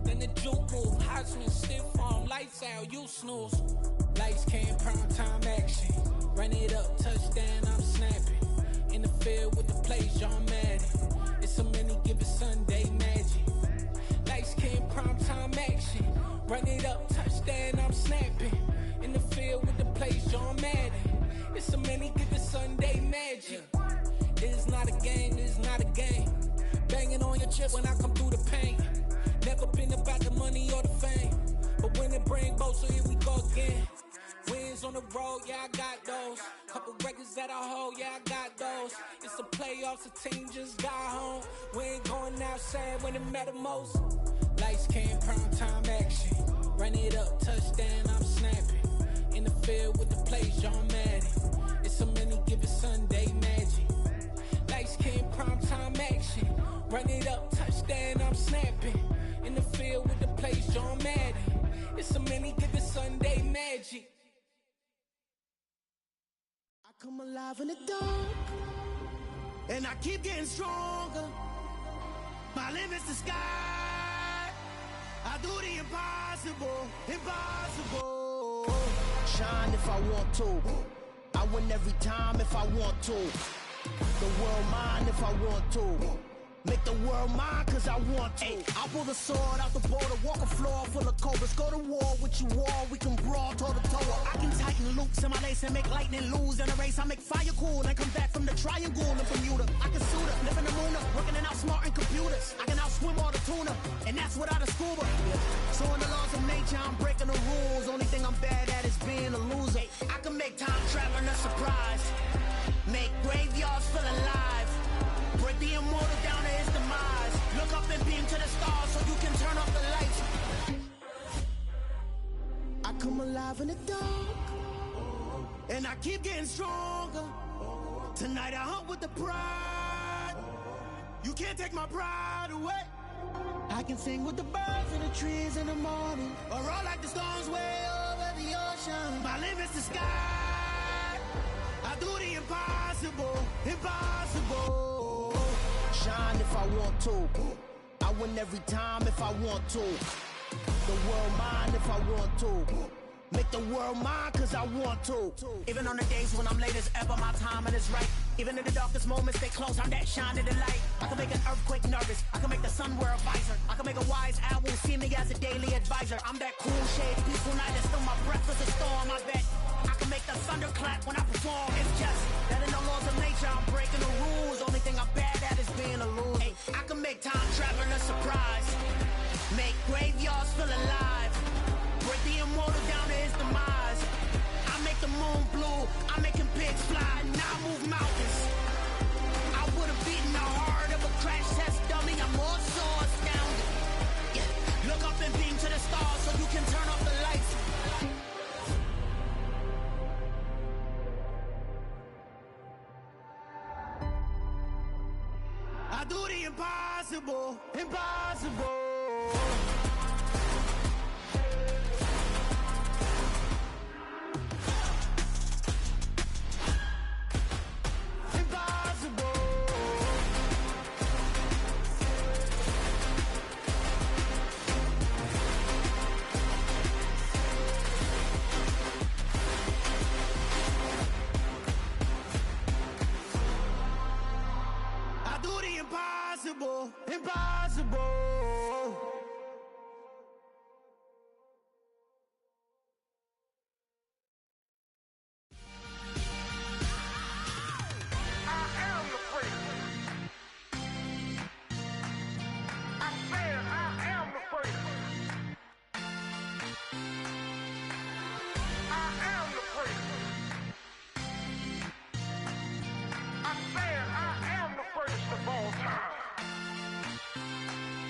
Then the juke snooze. Lights came, prime time action. Run it up, touchdown, I'm snapping. In the field with the plays, John Madden. It's so many given Sunday magic. Lights came, prime time action. Run it up, touchdown, I'm snapping. In the field with the plays, John Madden. It's so many given Sunday magic. It is not a game, it is not a game. Banging on your chip when I come through the pain. Never been about the money or the fame. But when it bring both, so here we go again. Wins on the road, yeah, I got those. Couple records that I hold, yeah, I got those. It's the playoffs, the team just got home. We ain't going outside when it matter most. Lights came, prime time action. Run it up, touchdown, I'm snapping. In the field with the plays, John Madden. It's so many given Sunday magic. Lights came, prime time action. Run it up, touchdown, I'm snapping. In the field with the plays, John Madden. It's so many given Sunday magic. I come alive in the dark, and I keep getting stronger. My limit's the sky. I do the impossible, impossible. Shine if I want to. I win every time if I want to. The world mine if I want to. Make the world mine cause I want to. Ay, I'll pull the sword out the border, walk a floor full of cobras. Go to war with you all, we can brawl toe to toe. I can tighten loops in my lace and make lightning lose in a race. I make fire cool and come back from the triangle in Bermuda. I can suit up, live in the moon up, working and outsmarting computers. I can outswim all the tuna, and that's without a scuba. So in the laws of nature, I'm breaking the rules. Only thing I'm bad at is being a loser. Ay, I can make time traveling a surprise. Make graveyards feel alive. Break the immortal down to his demise. Look up and beam to the stars so you can turn off the lights. I come alive in the dark, and I keep getting stronger. Tonight I hunt with the pride. You can't take my pride away. I can sing with the birds and the trees in the morning, or roll like the storms way over the ocean. My limit's the sky. I do the impossible, impossible. Shine if I want to. I win every time if I want to. The world mine if I want to. Make the world mine cause I want to. Even on the days when I'm late as ever, my timing is right. Even in the darkest moments, stay close, I'm that shining the light. I can make an earthquake nervous, I can make the sun wear a visor. I can make a wise owl see me as a daily advisor. I'm that cool shade, peaceful night, and still my breath is a storm, I bet. I can make the thunder clap when I perform. It's just that in the laws of nature, I'm breaking the rules. Only thing I'm bad at is being a loser. Hey, I can make time traveling a surprise. Make graveyards feel alive. Break the immortal down to his demise. I make the moon blue, I'm making pigs fly, now I move mountains. I would've beaten the heart of a crash test dummy, I'm more so astounded. Yeah. Look up and beam to the stars so you can turn off the lights. I do the impossible, impossible. Impossible, impossible.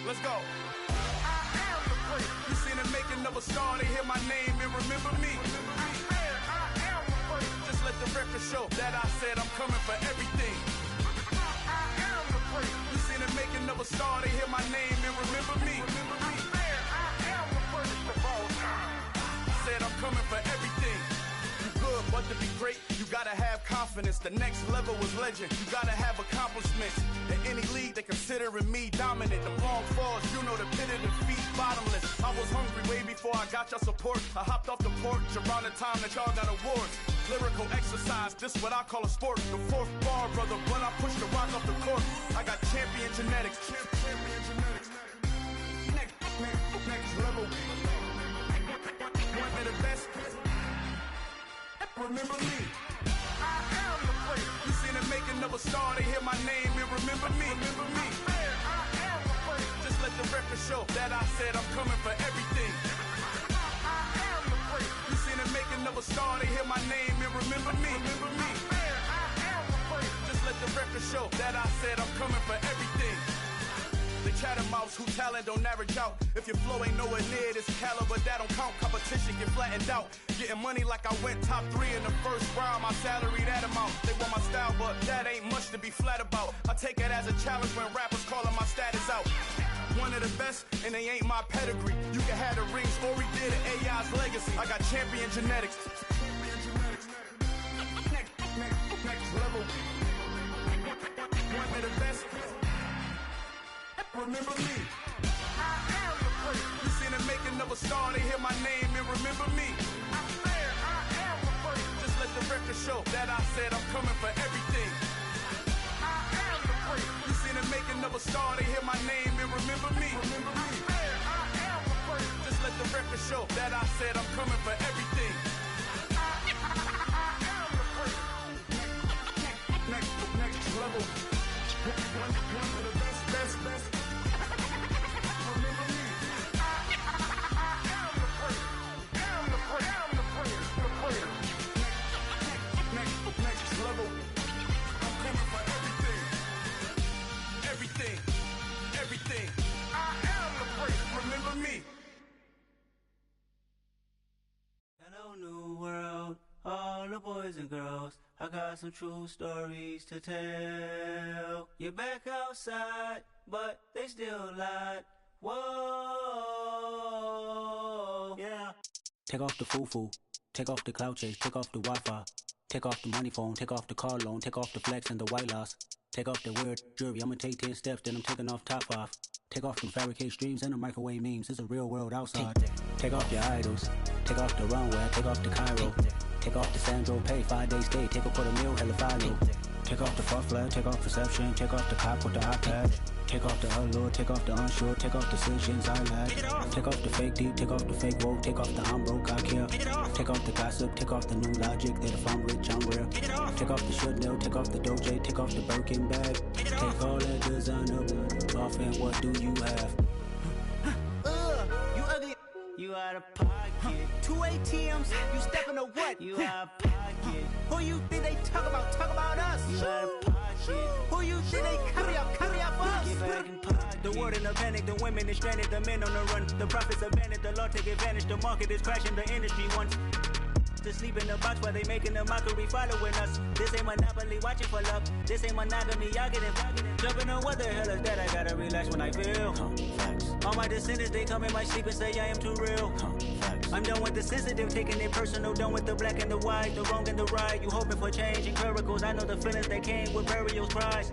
Let's go. I am the first. You seen the making of a star, they hear my name and remember me. I am the first. Just let the record show that I said I'm coming for everything. I am the first. You seen the making of a star, they hear my name and remember me. I am the first of all time. Said I'm coming for everything. You good, but to be great, you gotta have confidence. The next level was legend. You gotta have accomplishments. In any league, they considering me dominant. The wrong falls, you know the pit of defeat, bottomless. I was hungry way before I got your support. I hopped off the porch around the time that y'all got awards. Lyrical exercise, this what I call a sport. The fourth bar, brother, when I push the rock off the court. I got champion genetics. Champion genetics. Next level. One of the best. Remember me. I am the place. You seen the making of a star, they hear my name and remember me. Remember me. I am the place. Just let the record show that I said I'm coming for everything. I am the place. You seen the making of a star, they hear my name and remember me. Remember me. I am the place. Just let the record show that I said I'm coming for everything. The chattermouths who talent don't average out. If your flow ain't nowhere near this caliber, that don't count. Competition get flattened out. Getting money like I went top 3 in the first round. My salary that amount. They want my style, but that ain't much to be flat about. I take it as a challenge when rappers calling my status out. One of the best, and they ain't my pedigree. You can have the rings, or we did an AI's legacy. I got champion genetics. Next level. One of the best. Remember me. I am the place. You seen the making of a star, they hear my name and remember me. I said I am the place. Just let the record show that I said I'm coming for everything. I am the place. You seen the making of a star, they hear my name and remember me. Remember me. I said I am the place. Just let the record show that I said I'm coming for everything. I am the place. Next level. One of the best. Next level. I'm coming for everything. Everything. I am the place. Remember me. Hello, new world. All the boys and girls, I got some true stories to tell. You're back outside, but they still lied. Whoa, yeah. Take off the foo-foo, take off the cloud chase, take off the Wi-Fi, take off the money phone, take off the car loan, take off the flex and the white loss, take off the weird jewelry. I'ma take 10 steps, then I'm taking off top 5. Take off them fabricate streams and the microwave memes. It's a real world outside. Take off your idols, take off the runway, take off the Cairo, take off the Sandro Pay, 5-day stay, take a quarter meal, hella final. Take off the far flag, take off perception, take off the cop with the iPad. Take off the allure, take off the unsure, take off decisions I lack. Take off the fake deep, take off the fake woke, take off the I'm broke, I care. Take off the gossip, take off the new logic that if I'm rich, I'm rare. Take off the should know, take off the Doja, take off the Birkin bag. Take all that designer off and what do you have? You ugly. You out of pocket. 2 ATMs, you stepping to what? You out of pocket. Who you think they talk about? Talk about us. You out of pocket. Who you think they carry up for us? Get back in pocket. The world in a panic, the women is stranded, the men on the run. The profits abandoned, the law take advantage. The market is crashing, the industry wants to sleep in the box while they making a mockery following us. This ain't Monopoly, watching for love. This ain't monogamy, y'all get involved. Jumping on what the hell is that? I gotta relax when I feel. All my descendants, they come in my sleep and say I am too real. I'm done with the sensitive, taking it personal. Done with the black and the white, the wrong and the right. You hoping for change and miracles. I know the feelings that came with burials, cries.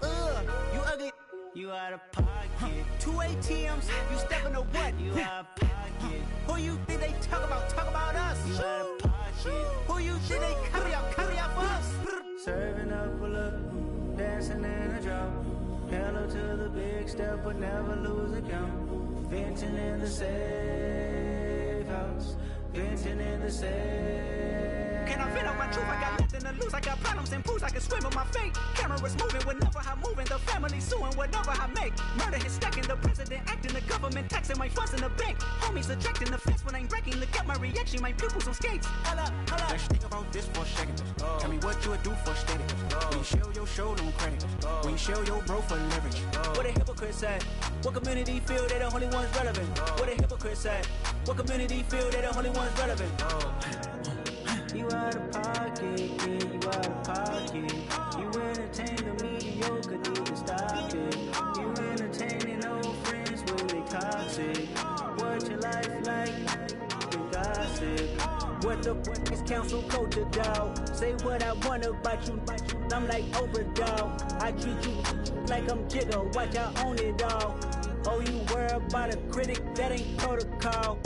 You ugly. You out of pocket. 2 ATMs, you stepping to what? You out of pocket. Who you think they talk about? Talk about us. You out of pocket. Who you think they carry up for us? Serving up a look, dancing in a drop. Hello to the big step, but never lose a count. Venting in the safe house. Venting in the safe. Can I vent out my truth? I got nothing to lose. I got problems and proofs. I can swim with my fate. Cameras moving whenever I'm moving. The family suing whatever I make. Murder is stacking. The president acting. The government taxing my funds in the bank. Homies subtracting the fence when I'm breaking. Look at my reaction. My pupils on skates. Hold up. Let's think about this for a second. Tell me what you would do for steady. When you show your show, no credit. When you show your bro for leverage. What a hypocrite said. What community feel they the only ones relevant? What a hypocrite said. What community feel they the only ones relevant? You out of pocket, yeah, you out of pocket. You entertain the mediocre, need to stop it. You entertaining old friends when they toxic. What your life like? The gossip. What the fuck is council culture, dawg? Say what I want about you. I'm like Oprah, dawg. I treat you like I'm Jigga. Watch I own it all. Oh, you worry about a critic, that ain't protocol.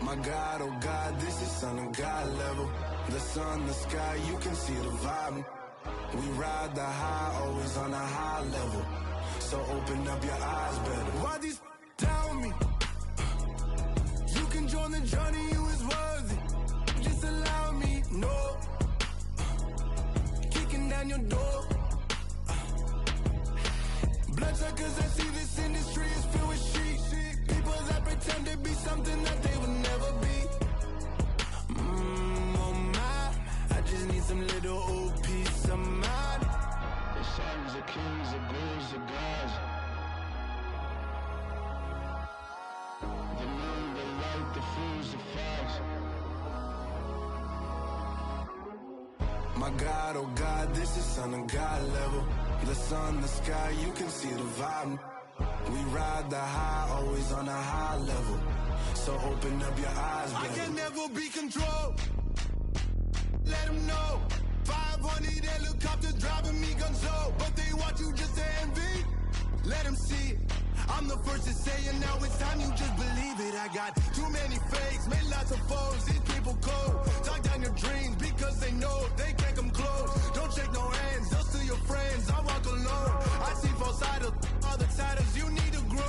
My God, oh God, this is Son of God level. The sun, the sky, you can see the vibe. We ride the high, always on a high level. So open up your eyes better. Why these tell me? You can join the journey, you is worthy. Just allow me, no. Kicking down your door. Bloodsuckers, I see this industry is filled with sheep. People that pretend to be something that they would never be. Oh my, I just need some little old peace of mind. The sons of kings, the gurus, the gods. The moon, the light, the fools, the facts. My God, oh God, this is Son of God level. The sun, the sky, you can see the vibe. We ride the high, always on a high level. So open up your eyes, baby. I can never be controlled. Let them know. 500 helicopters driving me gonzo. But they want you just to envy. Let them see it. I'm the first to say it, now it's time you just believe it. I got too many fakes, made lots of foes. These people cold. Talk down your dreams because they know they can't come close. Don't shake no hands, those to your friends. I walk alone. I see false idols, other titles. You need to grow.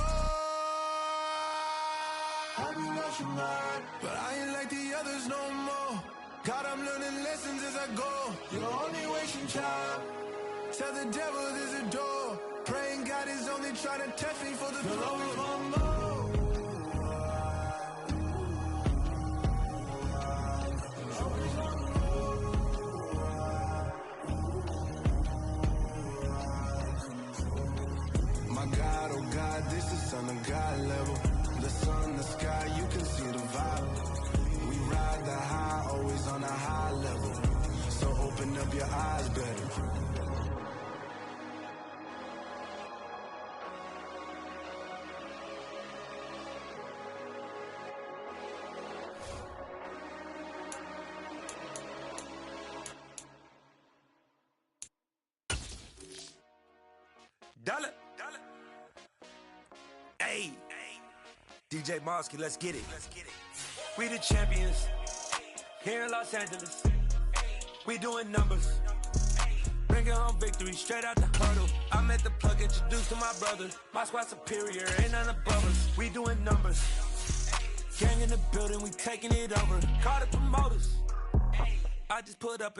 Have you lost your mind? But I ain't like the others no more. God, I'm learning lessons as I go. You're only wasting time. Tell the devil there's a door. Praying God is only trying to test me for the glory of more. My God, oh God, this is Son of God level. The sun, the sky, you can see the vibe. We ride the high, always on a high level. So open up your eyes better. Dollar. Hey. DJ Mosky, let's get it. We the champions here in Los Angeles. We doing numbers. Bringing home victory straight out the huddle. I'm at the plug, introduced to my brother. My squad superior, ain't none above us. We doing numbers. Gang in the building, we taking it over. Call the promoters. I just put up